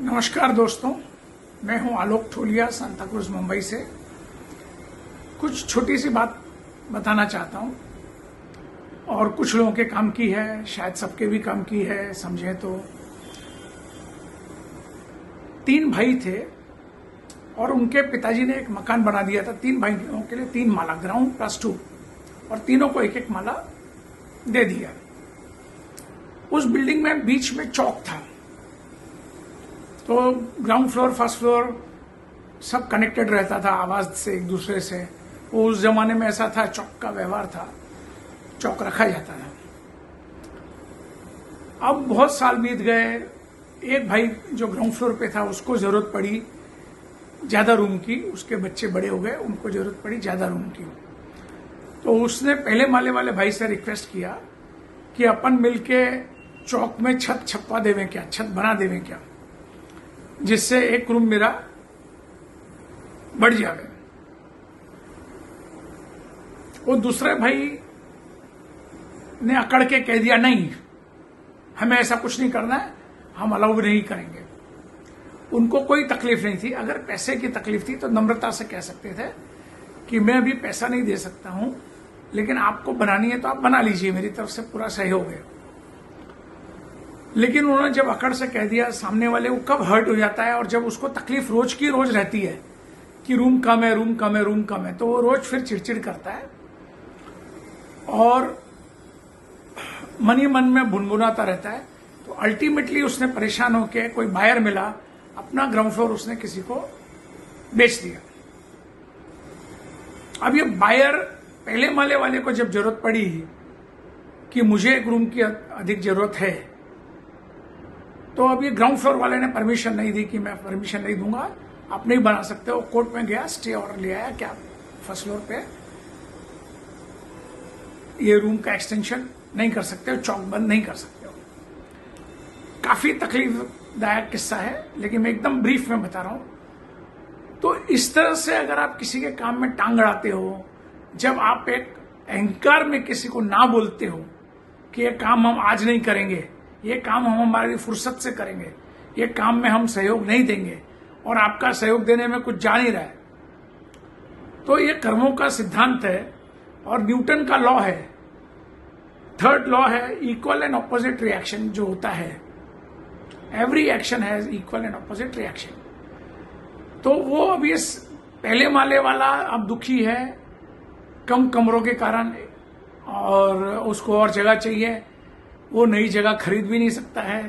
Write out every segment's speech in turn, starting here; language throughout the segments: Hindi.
नमस्कार दोस्तों, मैं हूं आलोक ठोलिया सांता क्रूज मुंबई से। कुछ छोटी सी बात बताना चाहता हूं और कुछ लोगों के काम की है, शायद सबके भी काम की है। समझे तो 3 भाई थे और उनके पिताजी ने एक मकान बना दिया था 3 भाइयों के लिए, 3 माला, ग्राउंड प्लस 2, और तीनों को एक एक माला दे दिया। उस बिल्डिंग में बीच में चौक था, तो ग्राउंड फ्लोर फर्स्ट फ्लोर सब कनेक्टेड रहता था आवाज से एक दूसरे से। वो उस जमाने में ऐसा था, चौक का व्यवहार था, चौक रखा जाता था। अब बहुत साल बीत गए। एक भाई जो ग्राउंड फ्लोर पे था उसको जरूरत पड़ी ज्यादा रूम की, उसके बच्चे बड़े हो गए, उनको जरूरत पड़ी ज्यादा रूम की। तो उसने पहले माले वाले भाई से रिक्वेस्ट किया कि अपन मिलके चौक में छत छपवा देवें क्या, छत बना देवें क्या, जिससे एक रूम मेरा बढ़ जाए। वो दूसरे भाई ने अकड़ के कह दिया, नहीं, हमें ऐसा कुछ नहीं करना है, हम अलाउ नहीं करेंगे। उनको कोई तकलीफ नहीं थी। अगर पैसे की तकलीफ थी तो नम्रता से कह सकते थे कि मैं अभी पैसा नहीं दे सकता हूं, लेकिन आपको बनानी है तो आप बना लीजिए, मेरी तरफ से पूरा सहयोग है। लेकिन उन्होंने जब अकड़ से कह दिया, सामने वाले को कब हर्ट हो जाता है, और जब उसको तकलीफ रोज की रोज रहती है कि रूम कम है, रूम कम है, रूम कम है, तो वो रोज फिर चिड़चिड़ करता है और मन ही मन में भुनभुनाता रहता है। तो अल्टीमेटली उसने परेशान होकर, कोई बायर मिला, अपना ग्राउंड फ्लोर उसने किसी को बेच दिया। अब ये बायर पहले माले वाले को जब जरूरत पड़ी कि मुझे एक रूम की अधिक जरूरत है, तो अब ये ग्राउंड फ्लोर वाले ने परमिशन नहीं दी कि मैं परमिशन नहीं दूंगा, आप नहीं बना सकते हो। कोर्ट में गया, स्टे ऑर्डर ले आया कि आप फर्स्ट फ्लोर पे ये रूम का एक्सटेंशन नहीं कर सकते हो, चौक बंद नहीं कर सकते हो। काफी तकलीफदायक किस्सा है, लेकिन मैं एकदम ब्रीफ में बता रहा हूं। तो इस तरह से अगर आप किसी के काम में टांग अड़ाते हो, जब आप एक अहंकार में किसी को ना बोलते हो कि ये काम हम आज नहीं करेंगे, ये काम हम हमारी फुर्सत से करेंगे, ये काम में हम सहयोग नहीं देंगे, और आपका सहयोग देने में कुछ जा नहीं रहा है, तो ये कर्मों का सिद्धांत है और न्यूटन का लॉ है। 3rd लॉ है इक्वल एंड ऑपोजिट रिएक्शन, जो होता है every action has equal and opposite reaction. तो वो अभी इस पहले माले वाला अब दुखी है कम कमरों के कारण, और उसको और जगह चाहिए, वो नई जगह खरीद भी नहीं सकता है।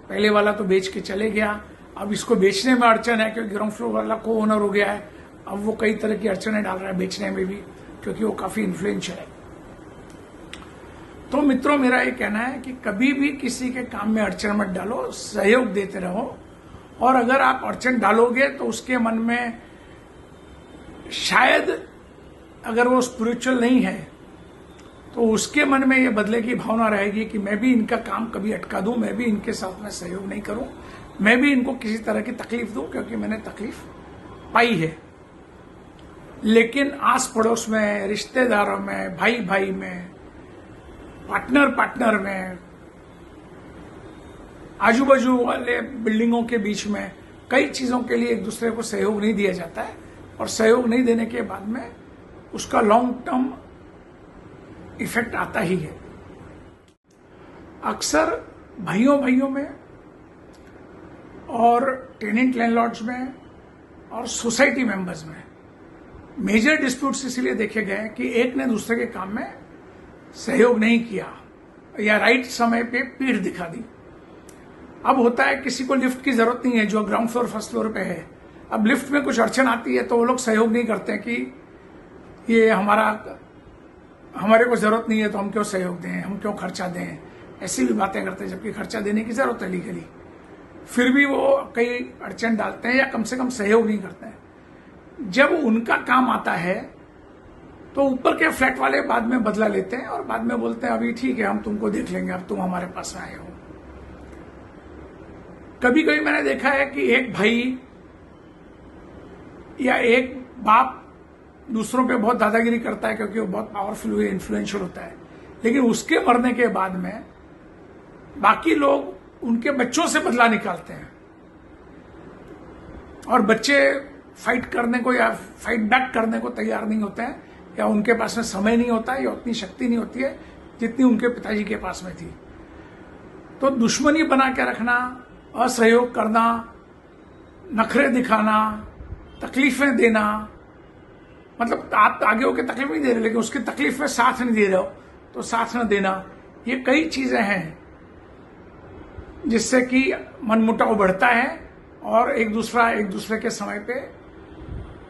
पहले वाला तो बेच के चले गया, अब इसको बेचने में अड़चन है क्योंकि ग्राउंड फ्लोर वाला को ओनर हो गया है। अब वो कई तरह की अड़चनें डाल रहा है बेचने में भी, क्योंकि वो काफी इन्फ्लुएंशियल है। तो मित्रों, मेरा ये कहना है कि कभी भी किसी के काम में अड़चन मत डालो, सहयोग देते रहो। और अगर आप अड़चन डालोगे तो उसके मन में शायद, अगर वो स्पिरिचुअल नहीं है, तो उसके मन में ये बदले की भावना रहेगी कि मैं भी इनका काम कभी अटका दूं, मैं भी इनके साथ में सहयोग नहीं करूं, मैं भी इनको किसी तरह की तकलीफ दूं, क्योंकि मैंने तकलीफ पाई है। लेकिन आस पड़ोस में, रिश्तेदारों में, भाई भाई में, पार्टनर में, आजू बाजू वाले बिल्डिंगों के बीच में कई चीजों के लिए एक दूसरे को सहयोग नहीं दिया जाता है, और सहयोग नहीं देने के बाद में उसका लॉन्ग टर्म इफेक्ट आता ही है। अक्सर भाइयों में और टेनेंट लैंडलॉर्ड्स में और सोसाइटी मेंबर्स में मेजर डिस्प्यूट्स इसलिए देखे गए कि एक ने दूसरे के काम में सहयोग नहीं किया या राइट समय पे पीठ दिखा दी। अब होता है किसी को लिफ्ट की जरूरत नहीं है, जो ग्राउंड फ्लोर फर्स्ट फ्लोर पे है। अब लिफ्ट में कुछ अड़चन आती है तो वो लोग सहयोग नहीं करते कि ये हमारे को जरूरत नहीं है तो हम क्यों सहयोग दें, हम क्यों खर्चा दें, ऐसी भी बातें करते हैं, जबकि खर्चा देने की जरूरत है लीगली। फिर भी वो कई अड़चन डालते हैं या कम से कम सहयोग नहीं करते हैं। जब उनका काम आता है तो ऊपर के फ्लैट वाले बाद में बदला लेते हैं और बाद में बोलते हैं अभी ठीक है, हम तुमको देख लेंगे, अब तुम हमारे पास आए हो। कभी कभी मैंने देखा है कि एक भाई या एक बाप दूसरों पे बहुत दादागिरी करता है क्योंकि वो बहुत पावरफुल, इन्फ्लुएंशियल होता है, लेकिन उसके मरने के बाद में बाकी लोग उनके बच्चों से बदला निकालते हैं। और बच्चे फाइट करने को या फाइट बैक करने को तैयार नहीं होते हैं, या उनके पास में समय नहीं होता है, या उतनी शक्ति नहीं होती है जितनी उनके पिताजी के पास में थी। तो दुश्मनी बना के रखना, असहयोग करना, नखरे दिखाना, तकलीफें देना, मतलब आप आगे होकर तकलीफ नहीं दे रहे लेकिन उसकी तकलीफ में साथ नहीं दे रहे हो, तो साथ न देना, ये कई चीजें हैं जिससे कि मनमुटाव बढ़ता है और एक दूसरे के समय पे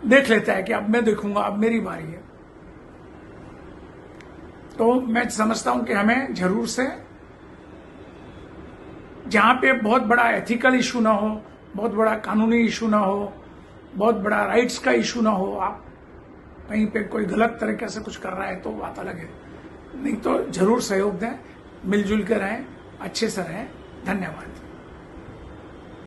देख लेता है कि अब मैं देखूंगा, अब मेरी बारी है। तो मैं समझता हूं कि हमें जरूर से जहां पे बहुत बड़ा एथिकल इशू ना हो, बहुत बड़ा कानूनी इशू ना हो, बहुत बड़ा राइट्स का इशू ना हो, आप कहीं पे कोई गलत तरीके से कुछ कर रहा है तो बात अलग है, नहीं तो जरूर सहयोग दें, मिलजुल कर रहें, अच्छे से रहें। धन्यवाद।